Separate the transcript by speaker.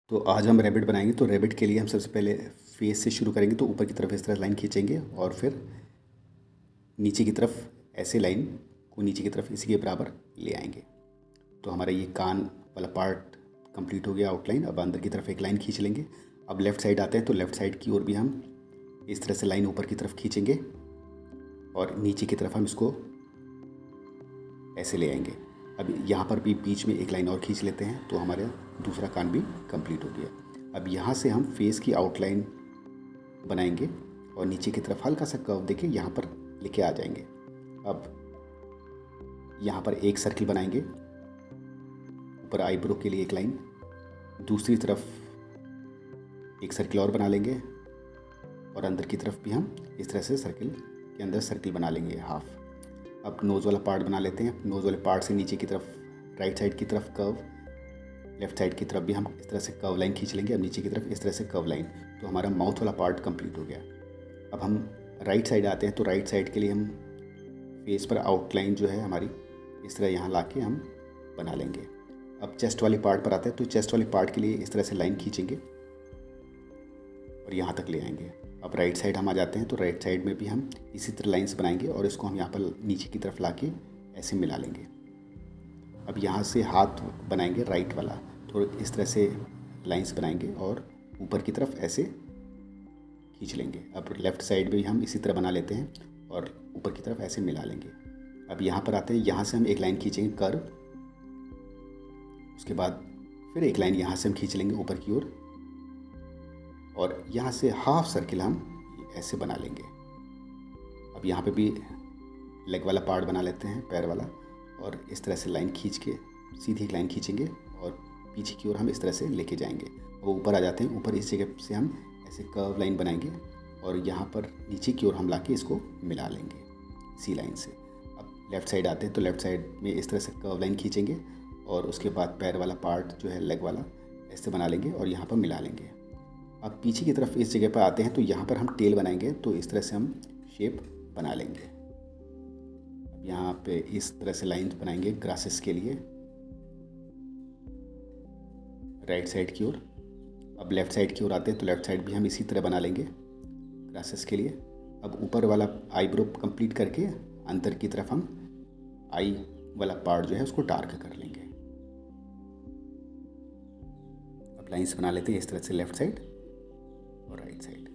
Speaker 1: तो आज हम रैबिट बनाएंगे। तो रैबिट के लिए हम सबसे पहले फेस से शुरू करेंगे। तो ऊपर की तरफ इस तरह लाइन खींचेंगे और फिर नीचे की तरफ ऐसे लाइन को नीचे की तरफ इसी के बराबर ले आएंगे। तो हमारा ये कान वाला पार्ट कंप्लीट हो गया आउटलाइन। अब अंदर की तरफ एक लाइन खींच लेंगे। अब लेफ़्ट साइड आते हैं तो लेफ़्ट साइड की ओर भी हम इस तरह से लाइन ऊपर की तरफ खींचेंगे और नीचे की तरफ हम इसको ऐसे ले आएंगे। अब यहाँ पर भी बीच में एक लाइन और खींच लेते हैं तो हमारा दूसरा कान भी कंप्लीट हो गया। अब यहाँ से हम फेस की आउटलाइन बनाएंगे और नीचे की तरफ हल्का सा कर्व देके यहाँ पर लेके आ जाएंगे। अब यहाँ पर एक सर्किल बनाएंगे, ऊपर आईब्रो के लिए एक लाइन, दूसरी तरफ एक सर्किल और बना लेंगे और अंदर की तरफ भी हम इस तरह से सर्किल के अंदर सर्किल बना लेंगे हाफ। अब नोज़ वाला पार्ट बना लेते हैं। नोज़ वाले पार्ट से नीचे की तरफ राइट साइड की तरफ कर्व, लेफ़्ट साइड की तरफ भी हम इस तरह से कर्व लाइन खींच लेंगे। अब नीचे की तरफ इस तरह से कर्व लाइन। तो हमारा माउथ वाला पार्ट कंप्लीट हो गया। अब हम राइट साइड आते हैं तो राइट साइड के लिए हम फेस पर आउटलाइन जो है हमारी इस तरह यहाँ ला के हम बना लेंगे। अब चेस्ट वाले पार्ट पर आते हैं तो चेस्ट वाले पार्ट के लिए इस तरह से लाइन खींचेंगे और यहाँ तक ले आएंगे। अब राइट साइड हम आ जाते हैं तो राइट साइड में भी हम इसी तरह लाइंस बनाएंगे और इसको हम यहाँ पर नीचे की तरफ ला के ऐसे मिला लेंगे। अब यहाँ से हाथ बनाएंगे राइट वाला, तो इस तरह से लाइंस बनाएंगे और ऊपर की तरफ ऐसे खींच लेंगे। अब लेफ़्ट साइड भी हम इसी तरह बना लेते हैं और ऊपर की तरफ ऐसे मिला लेंगे। अब यहाँ पर आते हैं, यहाँ से हम एक लाइन खींचेंगे कर्व, उसके बाद फिर एक लाइन यहाँ से हम खींच लेंगे ऊपर की ओर और यहाँ से हाफ सर्किल हम ऐसे बना लेंगे। अब यहाँ पे भी लेग वाला पार्ट बना लेते हैं, पैर वाला, और इस तरह से लाइन खींच के सीधी एक लाइन खींचेंगे और पीछे की ओर हम इस तरह से लेके जाएंगे। वो ऊपर आ जाते हैं। ऊपर इस जगह से हम ऐसे कर्व लाइन बनाएंगे और यहाँ पर नीचे की ओर हम लाके इसको मिला लेंगे सी लाइन से। अब लेफ़्ट साइड आते हैं तो लेफ़्ट साइड में इस तरह से कर्व लाइन खींचेंगे और उसके बाद पैर वाला पार्ट जो है लेग वाला ऐसे बना लेंगे और यहाँ पर मिला लेंगे। अब पीछे की तरफ इस जगह पर आते हैं तो यहाँ पर हम टेल बनाएंगे, तो इस तरह से हम शेप बना लेंगे। अब यहाँ पे इस तरह से लाइन बनाएंगे ग्रासेस के लिए राइट साइड की ओर। अब लेफ़्ट साइड की ओर आते हैं तो लेफ़्ट साइड भी हम इसी तरह बना लेंगे ग्रासेस के लिए। अब ऊपर वाला आईब्रो कंप्लीट करके अंदर की तरफ हम आई वाला पार्ट जो है उसको डार्क कर लेंगे। अब लाइंस बना लेते हैं इस तरह से लेफ़्ट साइड और राइट साइड।